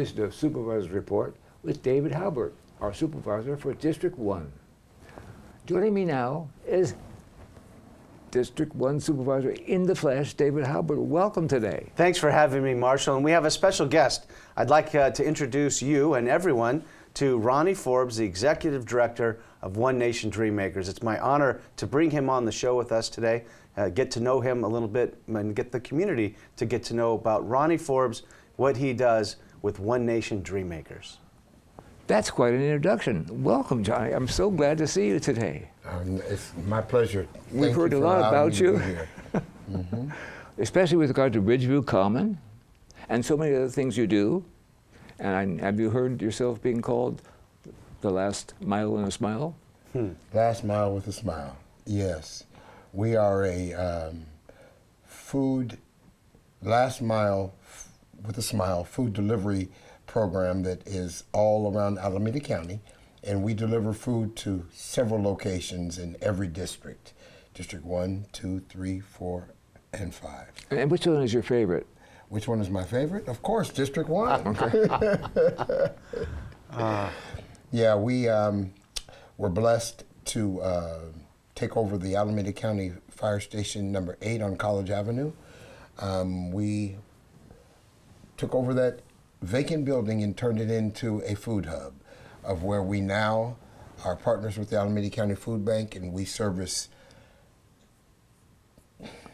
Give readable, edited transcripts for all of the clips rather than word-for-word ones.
edition of Supervisors Report with David Haubert, our supervisor for District 1. Joining me now is District 1 Supervisor in the flesh, David Haubert. Welcome today. Thanks for having me, Marshall. And we have a special guest. I'd like to introduce you and everyone to Ronnie Forbes, the Executive Director of One Nation Dreammakers. It's my honor to bring him on the show with us today, get to know him a little bit, and get the community to get to know about Ronnie Forbes, what he does with One Nation Dreammakers. That's quite an introduction. Welcome, Johnny. I'm so glad to see you today. It's my pleasure. We've heard a lot about you, especially with regard to Ridgeview Common and so many other things you do. And have you heard yourself being called the last mile in a smile? Last mile with a smile, yes. We are a last mile with a smile food delivery program that is all around Alameda County, and we deliver food to several locations in every district. District 1, 2, 3, 4, and 5. And which one is your favorite? Which one is my favorite? Of course, District 1. Yeah, we're blessed to take over the Alameda County Fire Station number 8 on College Avenue. We took over that vacant building and turned it into a food hub of where we now are partners with the Alameda County Food Bank, and we service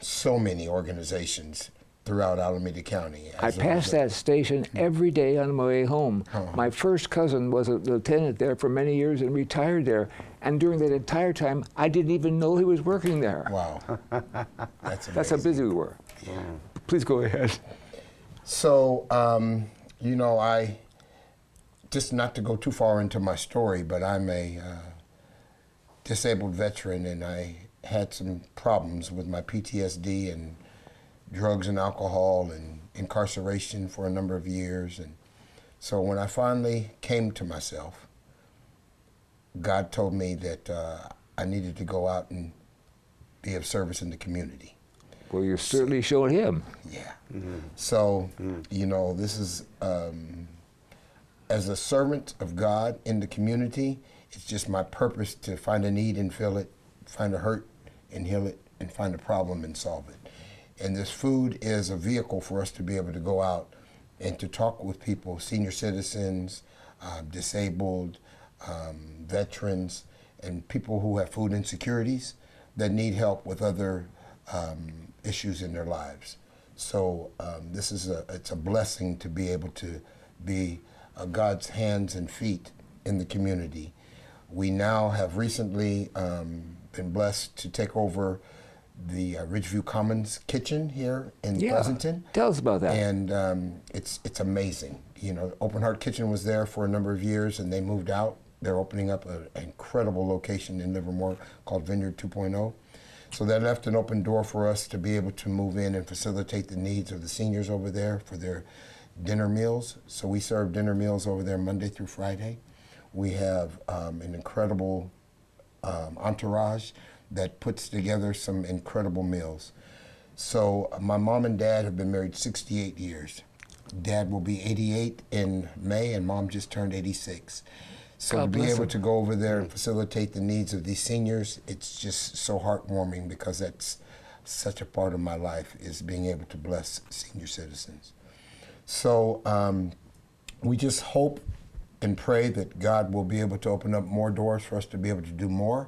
so many organizations throughout Alameda County. I pass that station every day on my way home. My first cousin was a lieutenant there for many years and retired there. And during that entire time, I didn't even know he was working there. Wow. That's amazing. That's how busy we were. Yeah. Please go ahead. So, you know, just not to go too far into my story, but I'm a disabled veteran, and I had some problems with my PTSD and drugs and alcohol and incarceration for a number of years. And so when I finally came to myself, God told me that I needed to go out and be of service in the community. Well, you're certainly showing him. Yeah. So, you know, this is, as a servant of God in the community, it's just my purpose to find a need and fill it, find a hurt and heal it, and find a problem and solve it. And this food is a vehicle for us to be able to go out and to talk with people, senior citizens, disabled, veterans, and people who have food insecurities that need help with other issues in their lives. So this is it's a blessing to be able to be God's hands and feet in the community. We now have recently been blessed to take over the Ridgeview Commons kitchen here in Pleasanton. Tell us about that. And it's amazing. You know, Open Heart Kitchen was there for a number of years, and they moved out. They're opening up an incredible location in Livermore called Vineyard 2.0. So that left an open door for us to be able to move in and facilitate the needs of the seniors over there for their dinner meals. So we serve dinner meals over there Monday through Friday. We have an incredible entourage that puts together some incredible meals. So my mom and dad have been married 68 years. Dad will be 88 in May, and mom just turned 86. So God to be able him. to go over there and facilitate the needs of these seniors, it's just so heartwarming, because that's such a part of my life, is being able to bless senior citizens. So we just hope and pray that God will be able to open up more doors for us to be able to do more,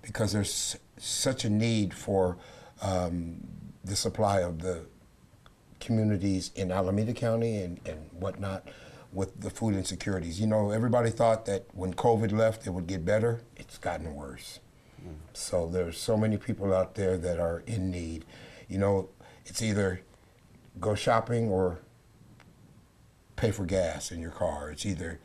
because there's such a need for the supply of the communities in Alameda County and whatnot with the food insecurities. You know, everybody thought that when COVID left it would get better. It's gotten worse. So there's so many people out there that are in need. You know, it's either go shopping or pay for gas in your car. It's either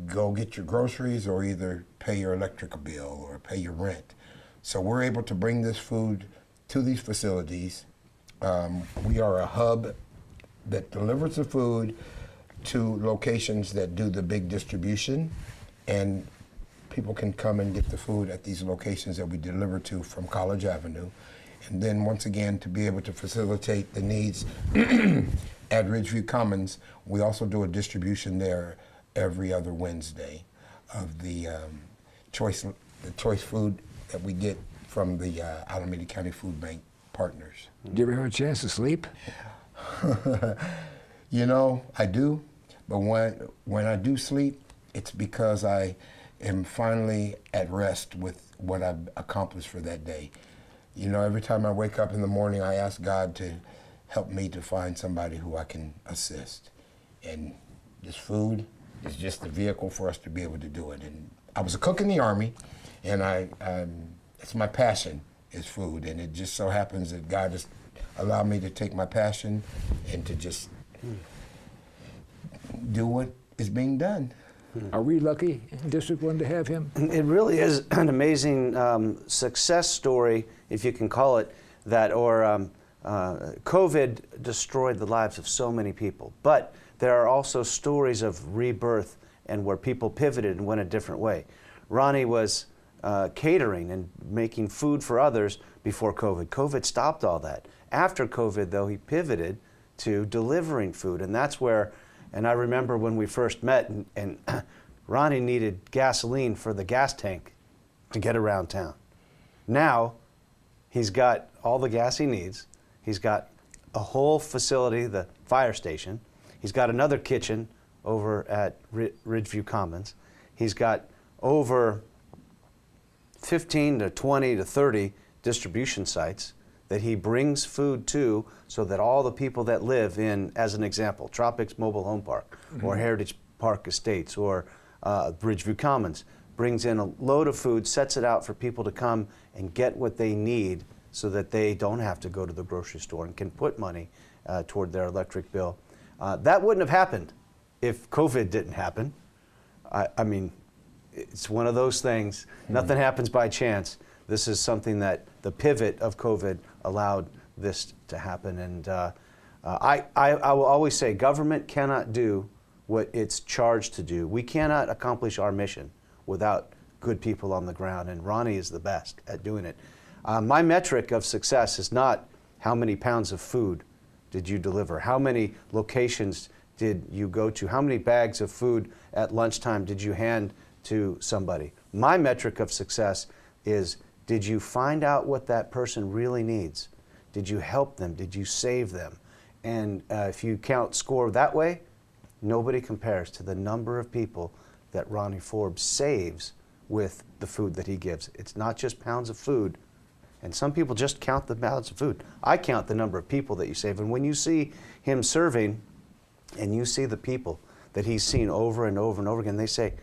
go get your groceries or either pay your electric bill or pay your rent. So we're able to bring this food to these facilities. We are a hub that delivers the food to locations that do the big distribution, and people can come and get the food at these locations that we deliver to from College Avenue. And then once again, to be able to facilitate the needs at Ridgeview Commons, we also do a distribution there every other Wednesday of the choice food that we get from the Alameda County Food Bank partners. Do you ever have a chance to sleep? You know, I do, but when I do sleep, it's because I am finally at rest with what I've accomplished for that day. You know, every time I wake up in the morning, I ask God to help me to find somebody who I can assist. And this food is just the vehicle for us to be able to do it. And I was a cook in the Army, and it's my passion is food. And it just so happens that God has allowed me to take my passion and to just do what is being done. Are we lucky in District 1 to have him? It really is an amazing success story, if you can call it that, or COVID destroyed the lives of so many people. But there are also stories of rebirth and where people pivoted and went a different way. Ronnie was catering and making food for others before COVID. COVID stopped all that. After COVID, though, he pivoted to delivering food, and that's where, and I remember when we first met, and Ronnie needed gasoline for the gas tank to get around town. Now, he's got all the gas he needs. He's got a whole facility, the fire station. He's got another kitchen over at Ridgeview Commons. He's got over 15 to 20 to 30 distribution sites that he brings food to, so that all the people that live in, as an example, Tropics Mobile Home Park, or Heritage Park Estates, or Ridgeview Commons, brings in a load of food, sets it out for people to come and get what they need, so that they don't have to go to the grocery store and can put money toward their electric bill. That wouldn't have happened if COVID didn't happen. I mean, it's one of those things. Nothing happens by chance. This is something that the pivot of COVID allowed this to happen. And I will always say, government cannot do what it's charged to do. We cannot accomplish our mission without good people on the ground, and Ronnie is the best at doing it. My metric of success is not how many pounds of food did you deliver, how many locations did you go to, how many bags of food at lunchtime did you hand to somebody. My metric of success is, did you find out what that person really needs? Did you help them? Did you save them? And if you count score that way, nobody compares to the number of people that Ronnie Forbes saves with the food that he gives. It's not just pounds of food, and some people just count the pounds of food. I count the number of people that you save, and when you see him serving and you see the people that he's seen over and over and over again, they say,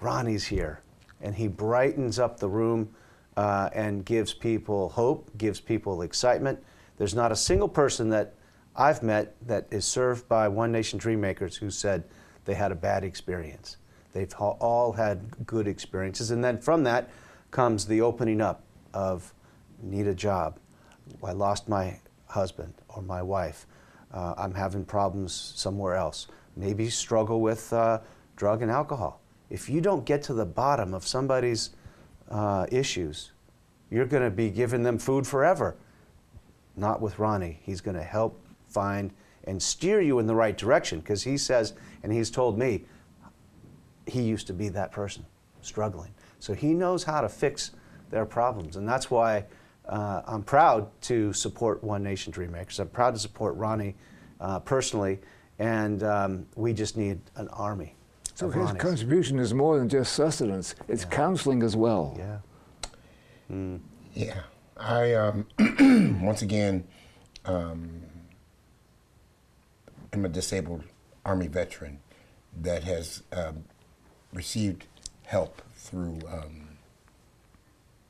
Ronnie's here, and he brightens up the room and gives people hope, gives people excitement. There's not a single person that I've met that is served by One Nation Dream Makers who said they had a bad experience. They've all had good experiences, and then from that comes the opening up of, need a job, I lost my husband or my wife, I'm having problems somewhere else, maybe struggle with drug and alcohol. If you don't get to the bottom of somebody's issues, you're going to be giving them food forever. Not with Ronnie. He's going to help find and steer you in the right direction, because he says, and he's told me, he used to be that person struggling. So he knows how to fix their problems, and that's why I'm proud to support One Nation Dream Makers. I'm proud to support Ronnie personally, and we just need an army. So his contribution is more than just sustenance. It's counseling as well. Yeah. Mm. Yeah. I, once again, am a disabled Army veteran that has received help through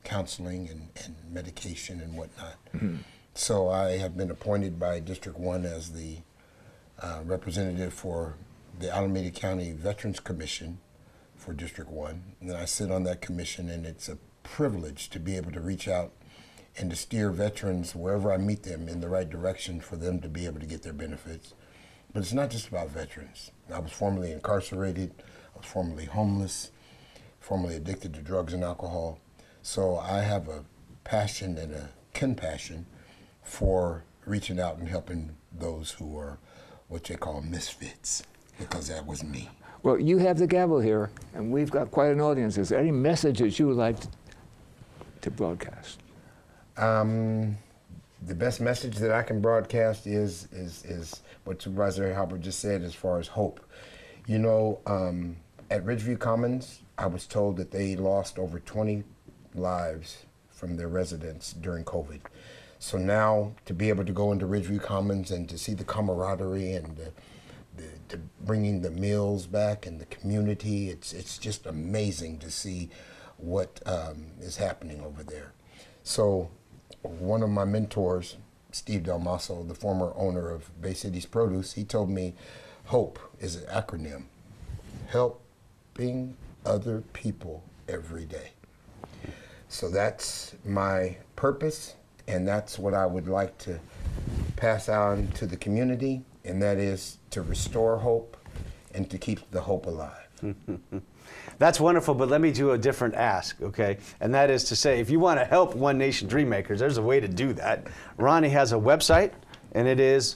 counseling and medication and whatnot. Mm-hmm. So I have been appointed by District 1 as the representative for the Alameda County Veterans Commission for District 1. And I sit on that commission, and it's a privilege to be able to reach out and to steer veterans wherever I meet them in the right direction for them to be able to get their benefits. But it's not just about veterans. I was formerly incarcerated, I was formerly homeless, formerly addicted to drugs and alcohol. So I have a passion and a compassion for reaching out and helping those who are what they call misfits, because that was me. Well, you have the gavel here, and we've got quite an audience. Is there any message that you would like to broadcast? The best message that I can broadcast is what Supervisor Haubert just said as far as hope. You know, at Ridgeview Commons, I was told that they lost over 20 lives from their residents during COVID. So now to be able to go into Ridgeview Commons and to see the camaraderie and the bringing the meals back and the community, it's just amazing to see what is happening over there. So one of my mentors, Steve Del Maso, the former owner of Bay Cities Produce, he told me HOPE is an acronym. Helping other people every day. So that's my purpose, and that's what I would like to pass on to the community, and that is to restore hope and to keep the hope alive. That's wonderful, but let me do a different ask, okay? And that is to say, if you want to help One Nation Dreammakers, there's a way to do that. Ronnie has a website, and it is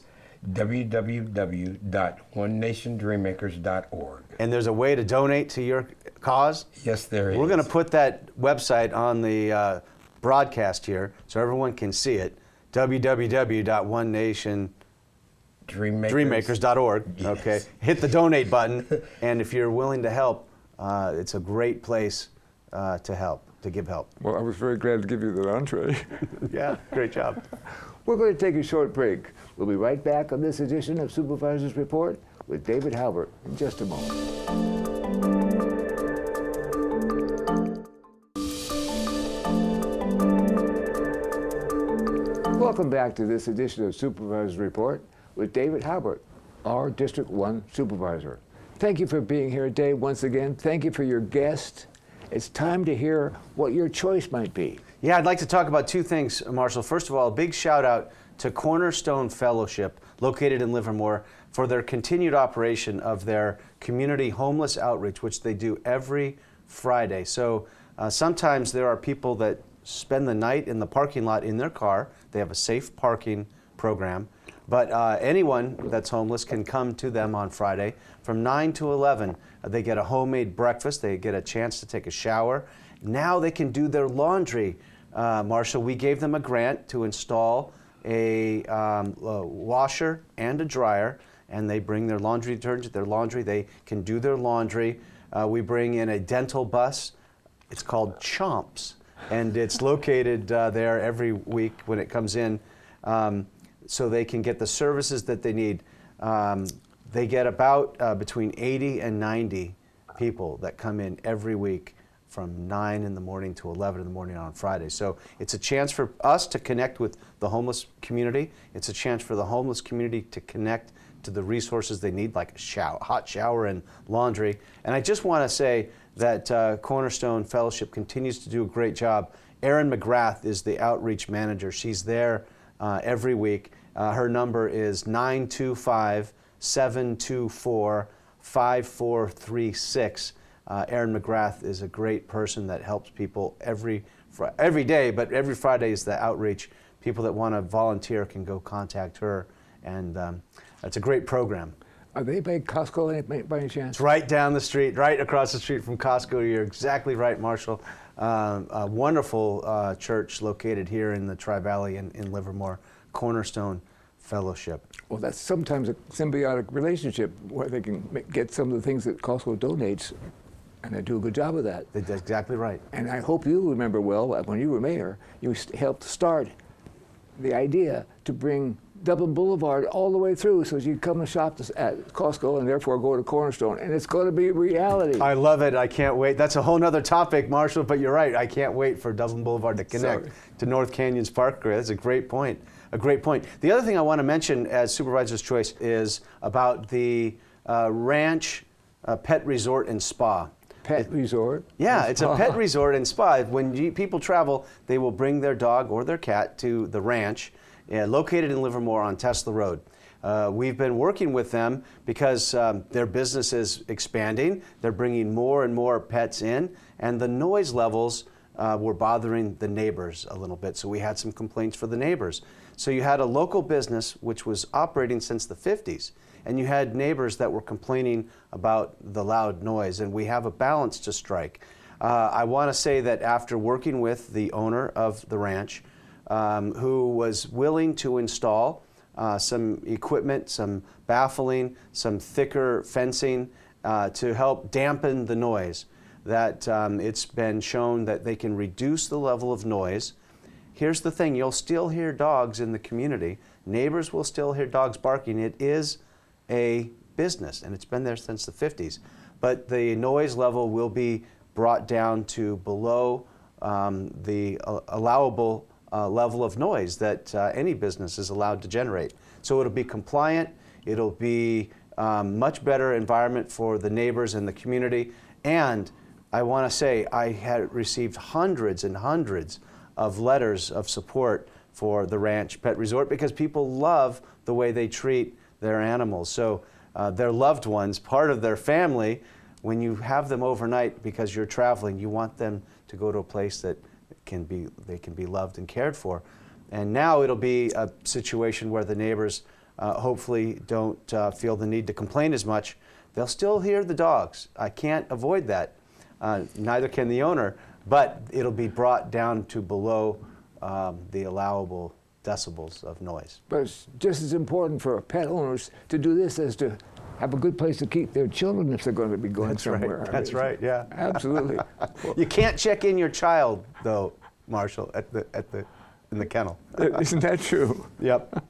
www.onenationdreammakers.org. And there's a way to donate to your cause? Yes, there is. We're going to put that website on the broadcast here so everyone can see it. www.onenationdreammakers.org. Yes. Okay. Hit the donate button, and if you're willing to help, it's a great place to help, to give help. Well, I was very glad to give you the entree. Yeah, great job. We're going to take a short break. We'll be right back on this edition of Supervisor's Report with David Haubert in just a moment. Welcome back to this edition of Supervisor's Report with David Haubert, our District 1 Supervisor. Thank you for being here, Dave, once again. Thank you for your guest. It's time to hear what your choice might be. Yeah, I'd like to talk about two things, Marshall. First of all, a big shout out to Cornerstone Fellowship, located in Livermore, for their continued operation of their community homeless outreach, which they do every Friday. So sometimes there are people that spend the night in the parking lot in their car. They have a safe parking program. But anyone that's homeless can come to them on Friday from 9 to 11. They get a homemade breakfast. They get a chance to take a shower. Now they can do their laundry. Marshall, we gave them a grant to install a washer and a dryer, and they bring their laundry detergent, their laundry. They can do their laundry. We bring in a dental bus. It's called Chomps, and it's located there every week when it comes in. So they can get the services that they need. They get about between 80 and 90 people that come in every week from 9 in the morning to 11 in the morning on Friday. So it's a chance for us to connect with the homeless community. It's a chance for the homeless community to connect to the resources they need, like a hot shower and laundry. And I just want to say that Cornerstone Fellowship continues to do a great job. Erin McGrath is the outreach manager. She's there every week. Her number is 925-724-5436. Erin McGrath is a great person that helps people every day, but every Friday is the outreach. People that want to volunteer can go contact her, and it's a great program. Are they by Costco by any chance? It's right down the street, right across the street from Costco. You're exactly right, Marshall. A wonderful church located here in the Tri-Valley in Livermore, Cornerstone Fellowship. Well, that's sometimes a symbiotic relationship where they can get some of the things that Costco donates, and they do a good job of that. That's exactly right. And I hope you remember well, when you were mayor, you helped start the idea to bring Dublin Boulevard all the way through, so you come and shop at Costco and therefore go to Cornerstone, and it's going to be reality. I love it. I can't wait. That's a whole nother topic, Marshall, but you're right. I can't wait for Dublin Boulevard to connect to North Canyons Parkway. That's a great point. A great point. The other thing I want to mention as Supervisor's Choice is about the Ranch Pet Resort and Spa. Pet resort? Yeah, it's a pet resort and spa. When people travel, they will bring their dog or their cat to the ranch, located in Livermore on Tesla Road. We've been working with them because their business is expanding. They're bringing more and more pets in, and the noise levels were bothering the neighbors a little bit, so we had some complaints for the neighbors. So you had a local business which was operating since the 50s, and you had neighbors that were complaining about the loud noise, and we have a balance to strike. I want to say that after working with the owner of the ranch, who was willing to install some equipment, some baffling, some thicker fencing to help dampen the noise, that it's been shown that they can reduce the level of noise. Here's the thing, you'll still hear dogs in the community. Neighbors will still hear dogs barking. It is a business, and it's been there since the 50s. But the noise level will be brought down to below the allowable level of noise that any business is allowed to generate. So it'll be compliant, it'll be much better environment for the neighbors and the community. And I want to say I had received hundreds and hundreds of letters of support for the Ranch Pet Resort because people love the way they treat their animals. So their loved ones, part of their family, when you have them overnight because you're traveling, you want them to go to a place that they can be loved and cared for. And now it'll be a situation where the neighbors hopefully don't feel the need to complain as much. They'll still hear the dogs. I can't avoid that. Neither can the owner, but it'll be brought down to below the allowable decibels of noise. But it's just as important for pet owners to do this as to have a good place to keep their children if they're going to be going somewhere. Right. That's right. Yeah. Absolutely. You can't check in your child though, Marshall, in the kennel. Isn't that true? Yep.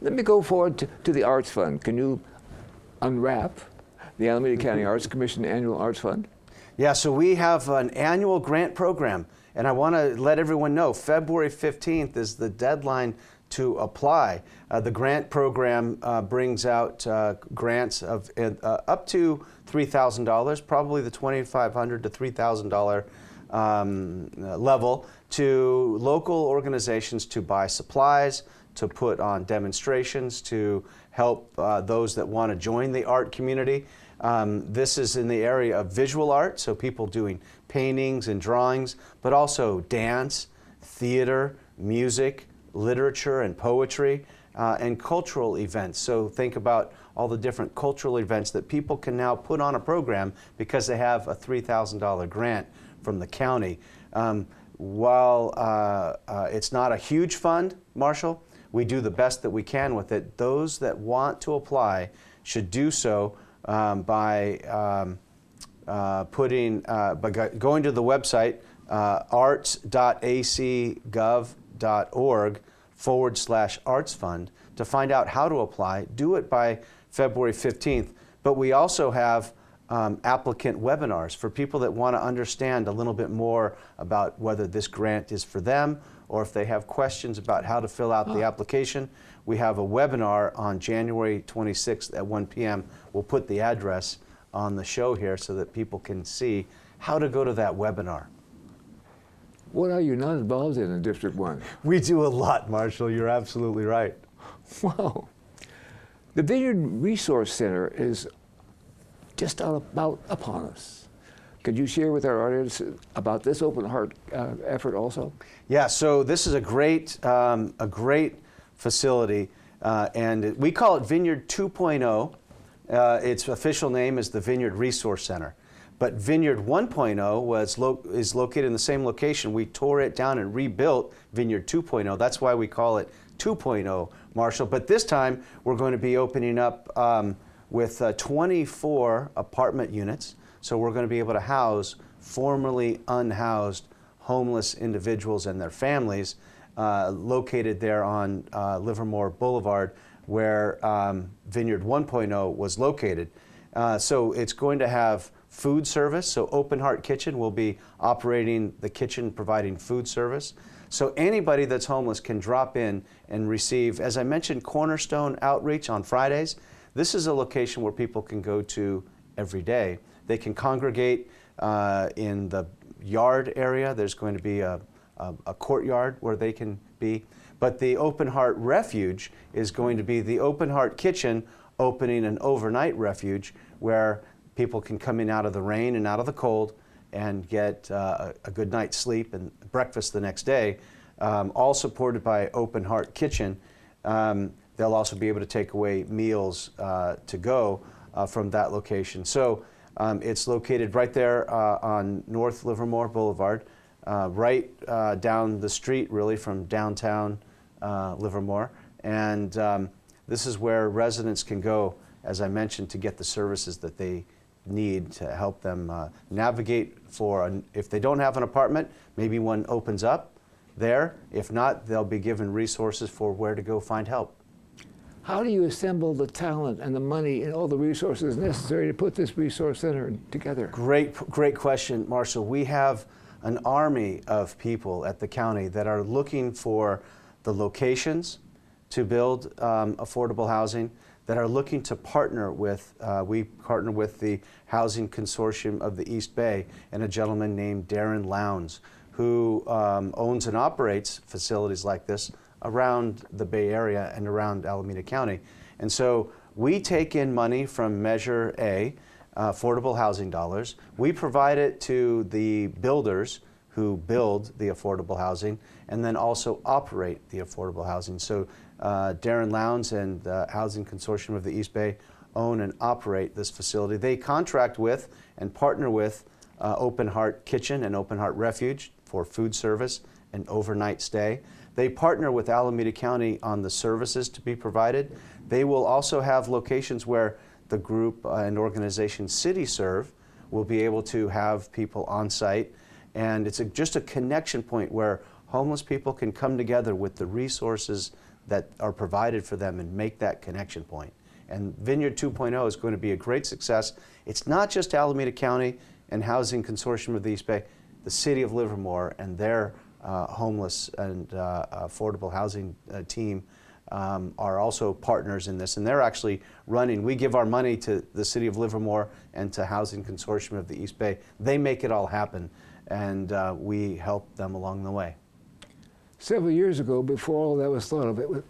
Let me go forward to the Arts Fund. Can you unwrap the Alameda County Arts Commission Annual Arts Fund? Yeah, so we have an annual grant program, and I want to let everyone know February 15th is the deadline to apply. The grant program brings out grants of up to $3,000, probably the $2,500 to $3,000 level, to local organizations to buy supplies, to put on demonstrations, to help those that want to join the art community. This is in the area of visual art, so people doing paintings and drawings, but also dance, theater, music, literature and poetry, and cultural events. So think about all the different cultural events that people can now put on a program because they have a $3,000 grant from the county. While it's not a huge fund, Marshall, we do the best that we can with it. Those that want to apply should do so by going to the website arts.acgov.org/arts fund to find out how to apply. Do it by February 15th. But we also have applicant webinars for people that want to understand a little bit more about whether this grant is for them or if they have questions about how to fill out the application. We have a webinar on January 26th at 1 p.m. We'll put the address on the show here so that people can see how to go to that webinar. What are you not involved in District 1? We do a lot, Marshall. You're absolutely right. Wow. The Vineyard Resource Center is just about upon us. Could you share with our audience about this Open Heart effort also? Yeah, so this is a great facility, and we call it Vineyard 2.0. Its official name is the Vineyard Resource Center. But Vineyard 1.0 is located in the same location. We tore it down and rebuilt Vineyard 2.0. That's why we call it 2.0, Marshall. But this time, we're going to be opening up with 24 apartment units. So we're going to be able to house formerly unhoused homeless individuals and their families located there on Livermore Boulevard where Vineyard 1.0 was located. So it's going to have food service. So Open Heart Kitchen will be operating the kitchen, providing food service. So anybody that's homeless can drop in and receive, as I mentioned, Cornerstone Outreach on Fridays. This is a location where people can go to every day. They can congregate in the yard area. There's going to be a courtyard where they can be. But the Open Heart Refuge is going to be the Open Heart Kitchen opening an overnight refuge where people can come in out of the rain and out of the cold and get a good night's sleep and breakfast the next day, all supported by Open Heart Kitchen. they'll also be able to take away meals to go from that location. So it's located right there on North Livermore Boulevard, right down the street really from downtown Livermore. And this is where residents can go, as I mentioned, to get the services that they need to help them navigate if they don't have an apartment, maybe one opens up there. If not, they'll be given resources for where to go find help. How do you assemble the talent and the money and all the resources necessary to put this resource center together? Great question, Marshall. We have an army of people at the county that are looking for the locations to build affordable housing, that are looking to partner with, we partner with the Housing Consortium of the East Bay and a gentleman named Darren Lowndes, who owns and operates facilities like this around the Bay Area and around Alameda County. And so we take in money from Measure A, affordable housing dollars. We provide it to the builders who build the affordable housing and then also operate the affordable housing. So Darren Lowndes and the Housing Consortium of the East Bay own and operate this facility. They contract with and partner with Open Heart Kitchen and Open Heart Refuge for food service and overnight stay. They partner with Alameda County on the services to be provided. They will also have locations where the group and organization CityServe will be able to have people on site. And it's just a connection point where homeless people can come together with the resources that are provided for them and make that connection point. And Vineyard 2.0 is going to be a great success. It's not just Alameda County and Housing Consortium of the East Bay, the City of Livermore and their homeless and affordable housing team are also partners in this, and they're actually running. We give our money to the City of Livermore and to Housing Consortium of the East Bay. They make it all happen, and we help them along the way. Several years ago, before all that was thought of, we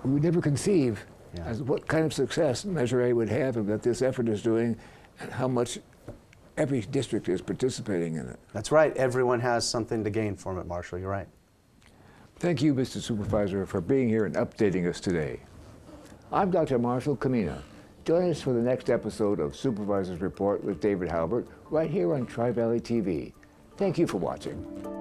would never conceive as what kind of success Measure A would have and that this effort is doing, and how much every district is participating in it. That's right. Everyone has something to gain from it, Marshall. You're right. Thank you, Mr. Supervisor, for being here and updating us today. I'm Dr. Marshall Kamina. Join us for the next episode of Supervisor's Report with David Haubert right here on Tri-Valley TV. Thank you for watching.